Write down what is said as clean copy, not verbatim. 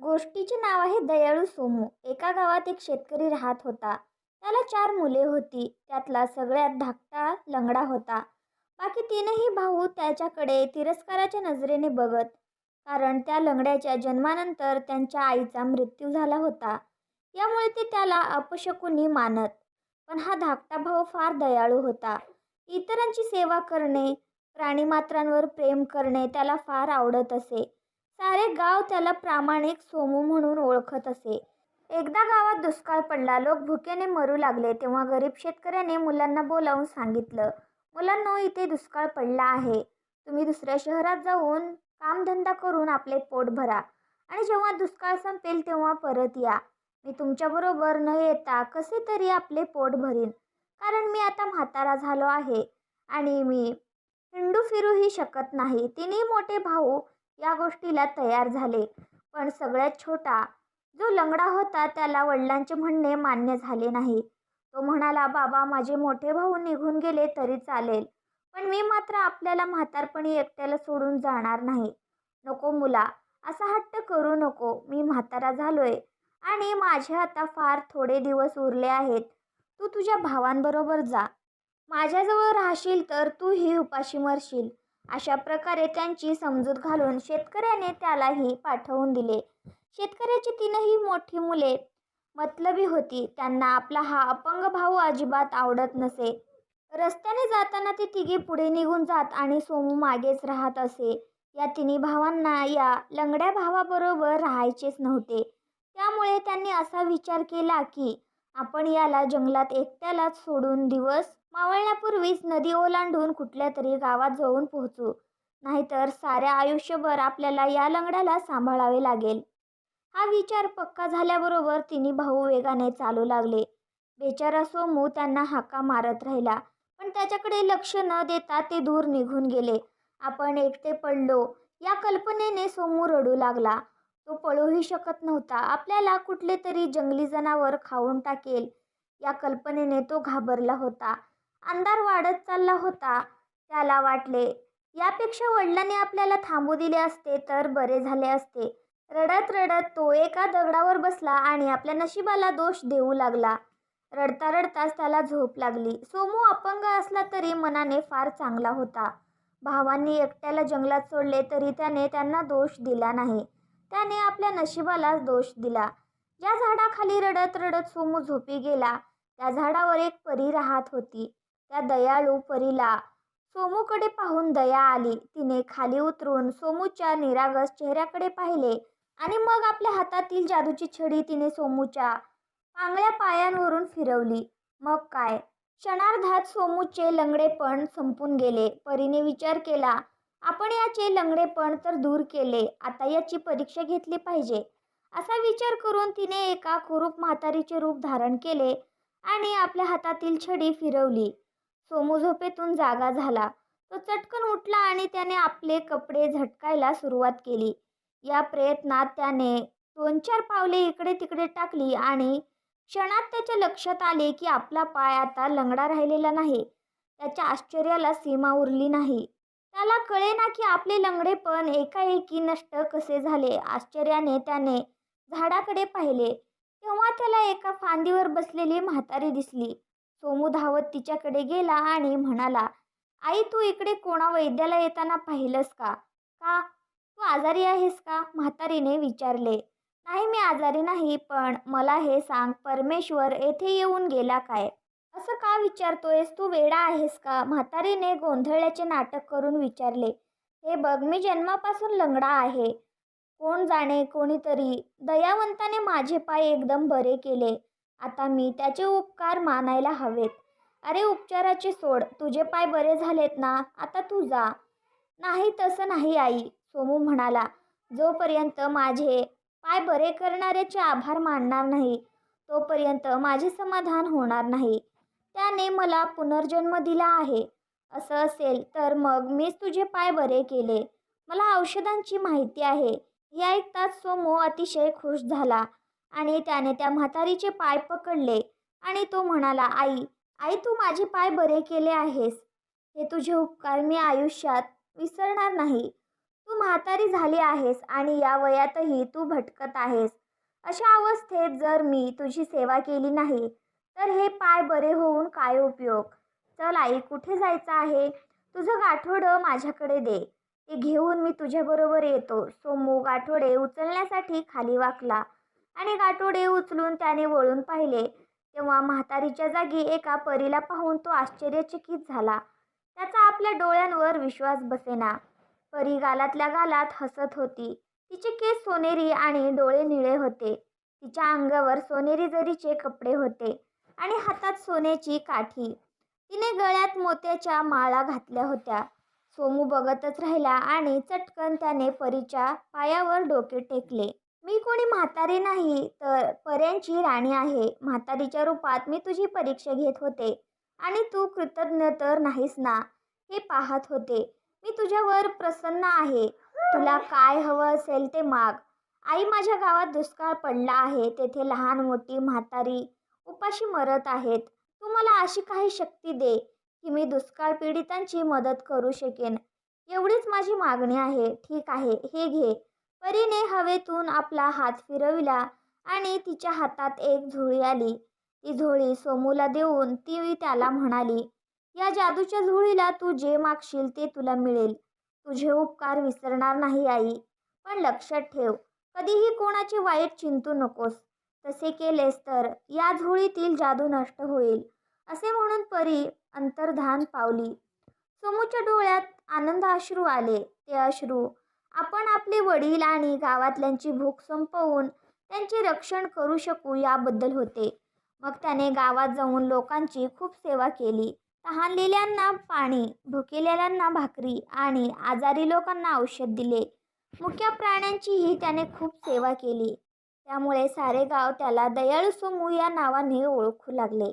गोष्टीचे नाव आहे दयाळू सोमू. एका गावात एक शेतकरी राहत होता. त्याला 4 मुले होती. त्यातला सगळ्यात धाकटा लंगडा होता. बाकी तीनही भाऊ त्याच्याकडे तिरस्काराच्या नजरेने बघत, कारण त्या लंगड्याच्या जन्मानंतर त्यांच्या आईचा मृत्यू झाला होता. यामुळे ते त्याला अपशकुनी मानत. पण हा धाकटा भाऊ फार दयाळू होता. इतरांची सेवा करणे, प्राणीमात्रांवर प्रेम करणे त्याला फार आवडत असे. सारे गाव त्याला प्रामाणिक सोमू म्हणून ओळखत असे. एकदा गावात दुष्काळ पडला. लोक भुकेने मरू लागले. तेव्हा गरीब शेतकऱ्याने मुलांना बोलावून सांगितलं, मुलांनो, इथे दुष्काळ पडला आहे. तुम्ही दुसऱ्या शहरात जाऊन कामधंदा करून आपले पोट भरा आणि जेव्हा दुष्काळ संपेल तेव्हा परत या. मी तुमच्याबरोबर न येता कसे तरी आपले पोट भरीन, कारण मी आता म्हातारा झालो आहे आणि मी हिंडू फिरूही शकत नाही. तिन्ही मोठे भाऊ या गोष्टीला तयार झाले. पण सगळ्यात छोटा जो लंगडा होता त्याला वडिलांचे म्हणणे मान्य झाले नाही. तो म्हणाला, बाबा, माझे मोठे भाऊ निघून गेले तरी चालेल, पण मी मात्र आपल्याला म्हातारपणी एकट्याला सोडून जाणार नाही. नको मुला, असा हट्ट करू नको. मी म्हातारा झालोय आणि माझे आता फार थोडे दिवस उरले आहेत. तू तुझ्या भावांबरोबर जा. माझ्याजवळ राहशील तर तूही उपाशी मरशील. अशा प्रकारे त्यांची समजूत घालून शेतकऱ्याने त्यालाही पाठवून दिले. शेतकऱ्याची तीनही मोठी मुले मतलबी होती. त्यांना आपला हा अपंग भाऊ अजिबात आवडत नसे. रस्त्याने जाताना ते तिघे पुढे निघून जात आणि सोमू मागेच राहत असे. या तिन्ही भावांना या लंगड्या भावाबरोबर राहायचेच नव्हते. त्यामुळे त्यांनी असा विचार केला की आपण याला जंगलात एकट्यालाच सोडून दिवस मावळण्यापूर्वीच नदी ओलांडून कुठल्या तरी गावात जाऊन पोहोचू, नाहीतर साऱ्या आयुष्यभर आपल्याला या लंगड्याला सांभाळावे लागेल. हा विचार पक्का झाल्याबरोबर तिन्ही भाऊ वेगाने चालू लागले. बेचारा सोमू त्यांना हाका मारत राहिला, पण त्याच्याकडे लक्ष न देता ते दूर निघून गेले. आपण एकटे पडलो या कल्पनेने सोमू रडू लागला. तो पळूही शकत नव्हता. आपल्याला कुठले तरी जंगली जनावर खाऊन टाकेल या कल्पनेने तो घाबरला होता. अंधार वाढत चालला होता. त्याला वाटले, यापेक्षा वडिलांनी आपल्याला थांबू दिले असते तर बरे झाले असते. रडत रडत तो एका दगडावर बसला आणि आपल्या नशिबाला दोष देऊ लागला. रडता रडताच त्याला झोप लागली. सोमू अपंग असला तरी मनाने फार चांगला होता. भावांनी एकट्याला जंगलात सोडले तरी त्याने त्यांना दोष दिला नाही. त्याने आपल्या नशिबालाच दोष दिला. ज्या झाडाखाली रडत रडत सोमू झोपी गेला त्या झाडावर एक परी राहत होती. त्या दयाळू परीला सोमूकडे पाहून दया आली. तिने खाली उतरून सोमूच्या निरागस चेहऱ्याकडे पाहिले आणि मग आपल्या हातातील जादूची छडी तिने सोमूच्या पांगळ्या पायांवरून फिरवली. मग काय, क्षणार्धात सोमूचे लंगडेपण संपून गेले. परीने विचार केला, आपण याचे लंगडेपण तर दूर केले, आता याची परीक्षा घेतली पाहिजे. असा विचार करून तिने एका कुरूप म्हातारीचे रूप धारण केले आणि आपल्या हातातील छडी फिरवली. सोमू झोपेतून जागा झाला. तो चटकन उठला आणि त्याने आपले कपडे झटकायला सुरुवात केली. या प्रयत्नात त्याने 2-4 पावले इकडे तिकडे टाकली आणि क्षणात त्याच्या लक्षात आले की आपला पाय आता लंगडा राहिलेला नाही. त्याच्या आश्चर्याला सीमा उरली नाही. त्याला कळेना की आपले लंगडेपण एकाएकी नष्ट कसे झाले. आश्चर्याने त्याने झाडाकडे पाहिले. तेव्हा त्याला एका फांदीवर बसलेली म्हातारी दिसली. सोमू धावत तिच्याकडे गेला आणि म्हणाला, आई, तू इकडे कोणा वैद्याला येताना पाहिलंस का? का, तू आजारी आहेस का? म्हातारीने विचारले. नाही, मी आजारी नाही, पण मला हे सांग, परमेश्वर येथे येऊन गेला काय? असं का विचारतोयस? तू वेडा आहेस का? म्हातारीने गोंधळल्याचे नाटक करून विचारले. हे बघ, मी जन्मापासून लंगडा आहे. कोण जाणे कोणीतरी दयावंताने माझे पाय एकदम बरे केले. आता मी त्याचे उपकार मानायला हवेत. अरे, उपचाराचे सोड. तुझे पाय बरे झालेत ना? आता तू जा. नाही, तसं नाही आई, सोमू म्हणाला. जोपर्यंत माझे पाय बरे करणाऱ्याचे आभार मानणार नाही तोपर्यंत माझे समाधान होणार नाही. त्याने मला पुनर्जन्म दिला आहे. असं असेल तर मग मीच तुझे पाय बरे केले. मला औषधांची माहिती आहे. हे ऐकताच सोमू अतिशय खुश झाला आणि त्याने त्या म्हातारीचे पाय पकडले आणि तो म्हणाला, आई, आई, तू माझे पाय बरे केले आहेस. हे तुझे उपकार मी आयुष्यात विसरणार नाही. तू म्हातारी झाली आहेस आणि या वयातही तू भटकत आहेस. अशा अवस्थेत जर मी तुझी सेवा केली नाही तर हे पाय बरे होऊन काय उपयोग? चल आई, कुठे जायचं आहे? तुझं गाठोडं माझ्याकडे दे. ते घेऊन मी तुझ्याबरोबर येतो. सोमू गाठोडे उचलण्यासाठी खाली वाकला आणि गाठोडे उचलून त्याने वळून पाहिले तेव्हा म्हातारीच्या जागी एका परीला पाहून तो आश्चर्यचकित झाला. त्याचा आपल्या डोळ्यांवर विश्वास बसेना. परी गालातल्या गालात हसत होती. तिचे केस सोनेरी आणि डोळे निळे होते. तिच्या अंगावर सोनेरी जरीचे कपडे होते आणि हातात सोन्याची काठी. तिने गळ्यात मोत्याच्या माळा घातल्या होत्या. सोमू बघतच राहिला आणि चटकन त्याने परीच्या पायावर डोके टेकले. मी कोणी म्हातारी नाही तर पर्यांची राणी आहे. म्हातारीच्या रूपात मी तुझी परीक्षा घेत होते आणि तू कृतज्ञ तर नाहीस ना, हे पाहत होते. मी तुझ्यावर प्रसन्न आहे. तुला काय हवं असेल ते माग. आई, माझ्या गावात दुष्काळ पडला आहे. तेथे लहान मोठी म्हातारी उपाशी मरत आहेत. तू मला अशी काही शक्ती दे की मी दुष्काळ पीडितांची मदत करू शकेन. एवढीच माझी मागणी आहे. ठीक आहे, हे घे. परीने हवेतून आपला हात फिरविला आणि तिच्या हातात एक झोळी आली. ती झोळी सोमूला देऊन ती त्याला म्हणाली, या जादूच्या झोळीला तू जे मागशील ते तुला मिळेल. तुझे उपकार विसरणार नाही आई. पण लक्षात ठेव, कधीही कोणाचे वाईट चिंतू नकोस. तसे केलेस तर या झोळीतील जादू नष्ट होईल. असे म्हणून परी अंतर्धान पावली. सोमूच्या डोळ्यात आनंद अश्रू आले. ते अश्रू आपण आपले वडील आणि गावातल्यांची भूक संपवून त्यांचे रक्षण करू शकू याबद्दल होते. मग त्याने गावात जाऊन लोकांची खूप सेवा केली. तहानलेल्यांना पाणी, भुकेलेल्यांना भाकरी आणि आजारी लोकांना औषध दिले. मुक्या प्राण्यांचीही त्याने खूप सेवा केली. त्यामुळे सारे गाव त्याला दयाळू सोमू या नावाने ओळखू लागले.